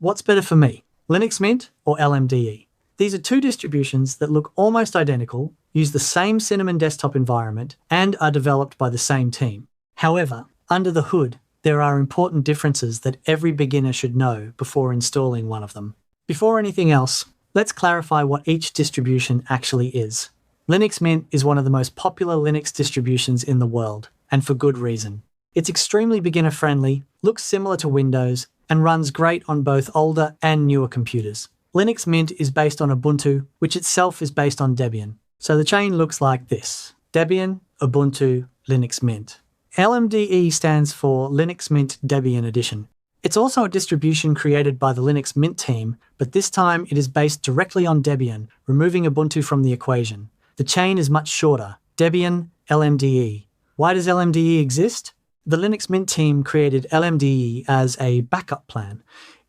What's better for me, Linux Mint or LMDE? These are two distributions that look almost identical, use the same Cinnamon desktop environment, and are developed by the same team. However, under the hood, there are important differences that every beginner should know before installing one of them. Before anything else, let's clarify what each distribution actually is. Linux Mint is one of the most popular Linux distributions in the world, and for good reason. It's extremely beginner-friendly, looks similar to Windows, and runs great on both older and newer computers. Linux Mint is based on Ubuntu, which itself is based on Debian. So the chain looks like this: Debian, Ubuntu, Linux Mint. LMDE stands for Linux Mint Debian Edition. It's also a distribution created by the Linux Mint team, but this time it is based directly on Debian, removing Ubuntu from the equation. The chain is much shorter: Debian, LMDE. Why does LMDE exist? The Linux Mint team created LMDE as a backup plan.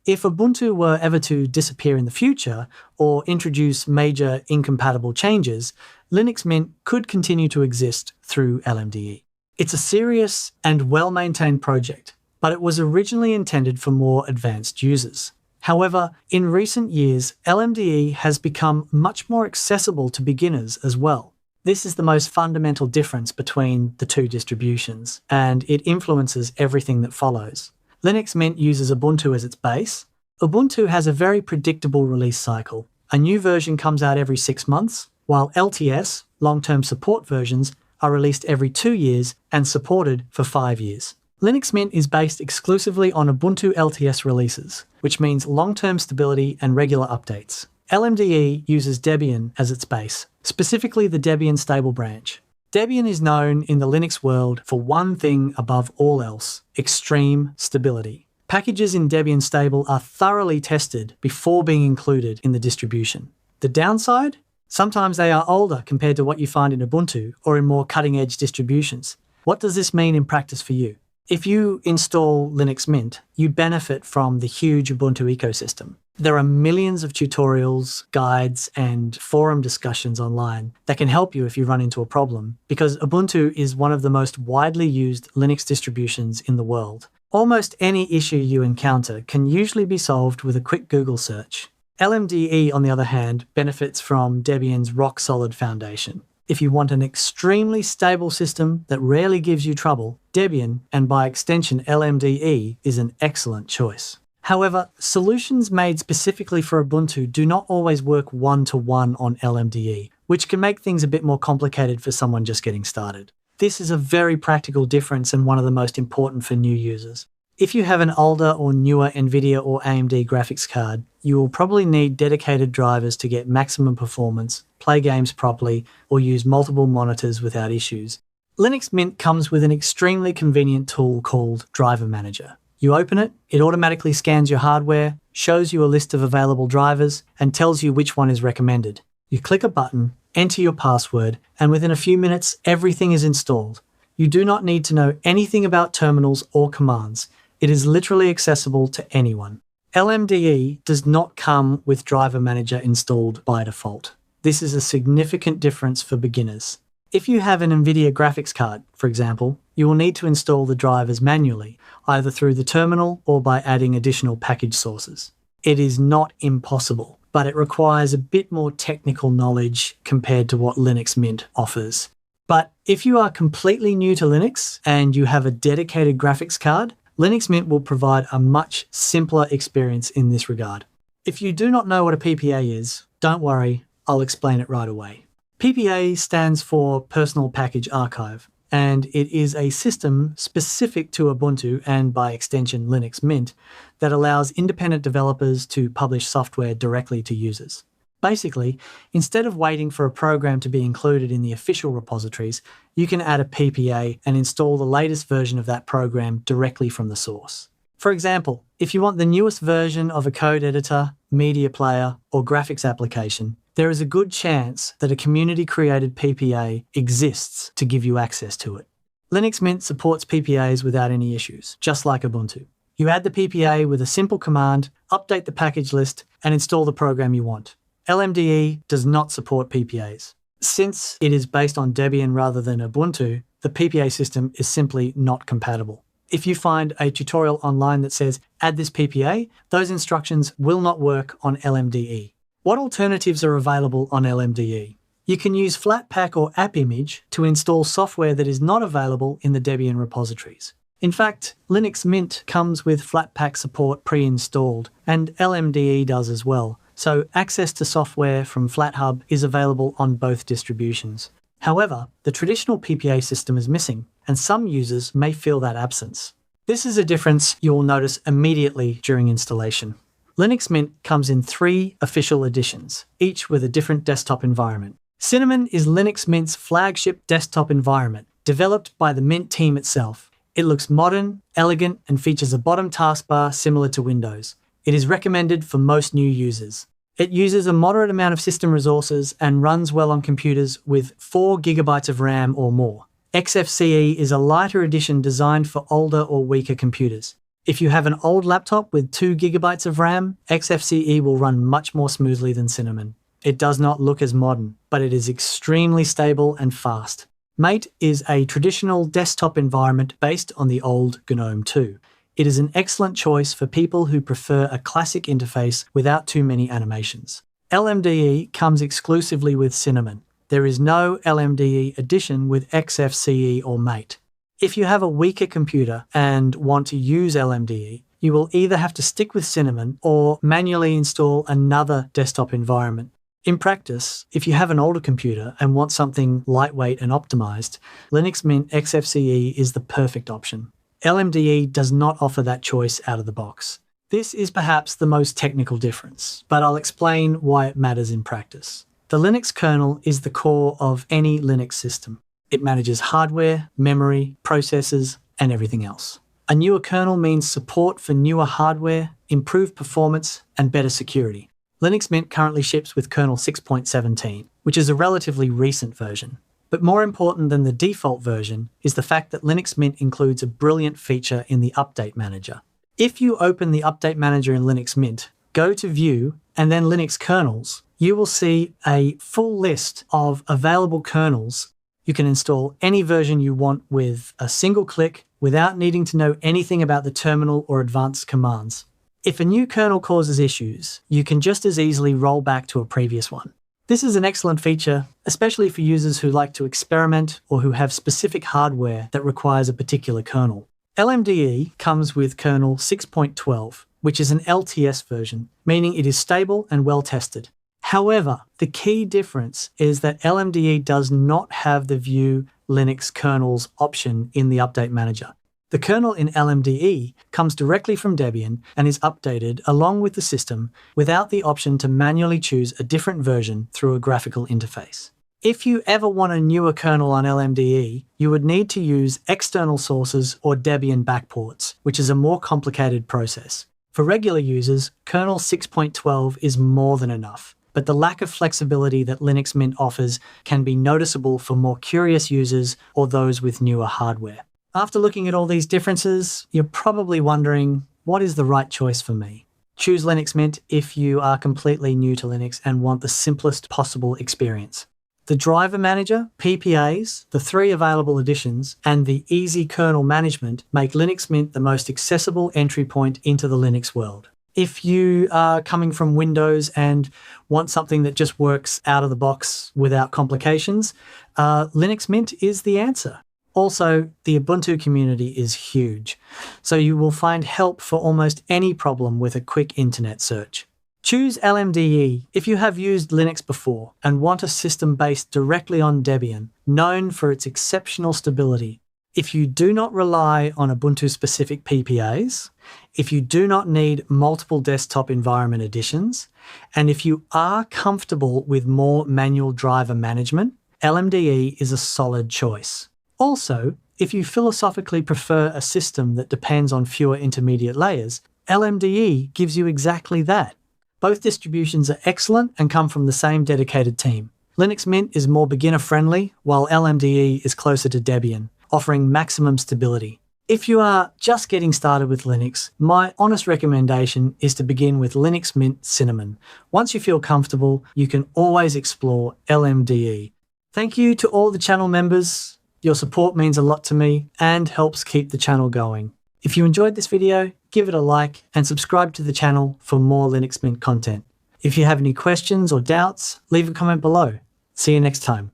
If Ubuntu were ever to disappear in the future or introduce major incompatible changes, Linux Mint could continue to exist through LMDE. It's a serious and well-maintained project, but it was originally intended for more advanced users. However, in recent years, LMDE has become much more accessible to beginners as well. This is the most fundamental difference between the two distributions, and it influences everything that follows. Linux Mint uses Ubuntu as its base. Ubuntu has a very predictable release cycle. A new version comes out every 6 months, while LTS, long-term support versions, are released every 2 years and supported for 5 years. Linux Mint is based exclusively on Ubuntu LTS releases, which means long-term stability and regular updates. LMDE uses Debian as its base, specifically the Debian stable branch. Debian is known in the Linux world for one thing above all else: extreme stability. Packages in Debian stable are thoroughly tested before being included in the distribution. The downside? Sometimes they are older compared to what you find in Ubuntu or in more cutting-edge distributions. What does this mean in practice for you? If you install Linux Mint, you benefit from the huge Ubuntu ecosystem. There are millions of tutorials, guides, and forum discussions online that can help you if you run into a problem, because Ubuntu is one of the most widely used Linux distributions in the world. Almost any issue you encounter can usually be solved with a quick Google search. LMDE, on the other hand, benefits from Debian's rock-solid foundation. If you want an extremely stable system that rarely gives you trouble, Debian, and by extension LMDE, is an excellent choice. However, solutions made specifically for Ubuntu do not always work one-to-one on LMDE, which can make things a bit more complicated for someone just getting started. This is a very practical difference and one of the most important for new users. If you have an older or newer NVIDIA or AMD graphics card, you will probably need dedicated drivers to get maximum performance, play games properly, or use multiple monitors without issues. Linux Mint comes with an extremely convenient tool called Driver Manager. You open it, it automatically scans your hardware, shows you a list of available drivers, and tells you which one is recommended. You click a button, enter your password, and within a few minutes, everything is installed. You do not need to know anything about terminals or commands. It is literally accessible to anyone. LMDE does not come with Driver Manager installed by default. This is a significant difference for beginners. If you have an NVIDIA graphics card, for example, you will need to install the drivers manually, either through the terminal or by adding additional package sources. It is not impossible, but it requires a bit more technical knowledge compared to what Linux Mint offers. But if you are completely new to Linux and you have a dedicated graphics card, Linux Mint will provide a much simpler experience in this regard. If you do not know what a PPA is, don't worry, I'll explain it right away. PPA stands for Personal Package Archive, and it is a system specific to Ubuntu and by extension Linux Mint that allows independent developers to publish software directly to users. Basically, instead of waiting for a program to be included in the official repositories, you can add a PPA and install the latest version of that program directly from the source. For example, if you want the newest version of a code editor, media player, or graphics application, there is a good chance that a community-created PPA exists to give you access to it. Linux Mint supports PPAs without any issues, just like Ubuntu. You add the PPA with a simple command, update the package list, and install the program you want. LMDE does not support PPAs. Since it is based on Debian rather than Ubuntu, the PPA system is simply not compatible. If you find a tutorial online that says, add this PPA, those instructions will not work on LMDE. What alternatives are available on LMDE? You can use Flatpak or AppImage to install software that is not available in the Debian repositories. In fact, Linux Mint comes with Flatpak support pre-installed, and LMDE does as well, so access to software from FlatHub is available on both distributions. However, the traditional PPA system is missing, and some users may feel that absence. This is a difference you will notice immediately during installation. Linux Mint comes in 3 official editions, each with a different desktop environment. Cinnamon is Linux Mint's flagship desktop environment, developed by the Mint team itself. It looks modern, elegant, and features a bottom taskbar similar to Windows. It is recommended for most new users. It uses a moderate amount of system resources and runs well on computers with 4 GB of RAM or more. XFCE is a lighter edition designed for older or weaker computers. If you have an old laptop with 2 GB of RAM, XFCE will run much more smoothly than Cinnamon. It does not look as modern, but it is extremely stable and fast. Mate is a traditional desktop environment based on the old GNOME 2. It is an excellent choice for people who prefer a classic interface without too many animations. LMDE comes exclusively with Cinnamon. There is no LMDE edition with XFCE or Mate. If you have a weaker computer and want to use LMDE, you will either have to stick with Cinnamon or manually install another desktop environment. In practice, if you have an older computer and want something lightweight and optimized, Linux Mint XFCE is the perfect option. LMDE does not offer that choice out of the box. This is perhaps the most technical difference, but I'll explain why it matters in practice. The Linux kernel is the core of any Linux system. It manages hardware, memory, processors, and everything else. A newer kernel means support for newer hardware, improved performance, and better security. Linux Mint currently ships with kernel 6.17, which is a relatively recent version. But more important than the default version is the fact that Linux Mint includes a brilliant feature in the Update Manager. If you open the Update Manager in Linux Mint, go to View, and then Linux Kernels, you will see a full list of available kernels. You can install any version you want with a single click without needing to know anything about the terminal or advanced commands. If a new kernel causes issues, you can just as easily roll back to a previous one. This is an excellent feature, especially for users who like to experiment or who have specific hardware that requires a particular kernel. LMDE comes with kernel 6.12, which is an LTS version, meaning it is stable and well tested. However, the key difference is that LMDE does not have the View Linux kernels option in the Update Manager. The kernel in LMDE comes directly from Debian and is updated along with the system without the option to manually choose a different version through a graphical interface. If you ever want a newer kernel on LMDE, you would need to use external sources or Debian backports, which is a more complicated process. For regular users, kernel 6.12 is more than enough, but the lack of flexibility that Linux Mint offers can be noticeable for more curious users or those with newer hardware. After looking at all these differences, you're probably wondering, what is the right choice for me? Choose Linux Mint if you are completely new to Linux and want the simplest possible experience. The driver manager, PPAs, the 3 available editions, and the easy kernel management make Linux Mint the most accessible entry point into the Linux world. If you are coming from Windows and want something that just works out of the box without complications, Linux Mint is the answer. Also, the Ubuntu community is huge, so you will find help for almost any problem with a quick internet search. Choose LMDE if you have used Linux before and want a system based directly on Debian, known for its exceptional stability. If you do not rely on Ubuntu-specific PPAs, if you do not need multiple desktop environment editions, and if you are comfortable with more manual driver management, LMDE is a solid choice. Also, if you philosophically prefer a system that depends on fewer intermediate layers, LMDE gives you exactly that. Both distributions are excellent and come from the same dedicated team. Linux Mint is more beginner-friendly, while LMDE is closer to Debian, offering maximum stability. If you are just getting started with Linux, my honest recommendation is to begin with Linux Mint Cinnamon. Once you feel comfortable, you can always explore LMDE. Thank you to all the channel members. Your support means a lot to me and helps keep the channel going. If you enjoyed this video, give it a like and subscribe to the channel for more Linux Mint content. If you have any questions or doubts, leave a comment below. See you next time.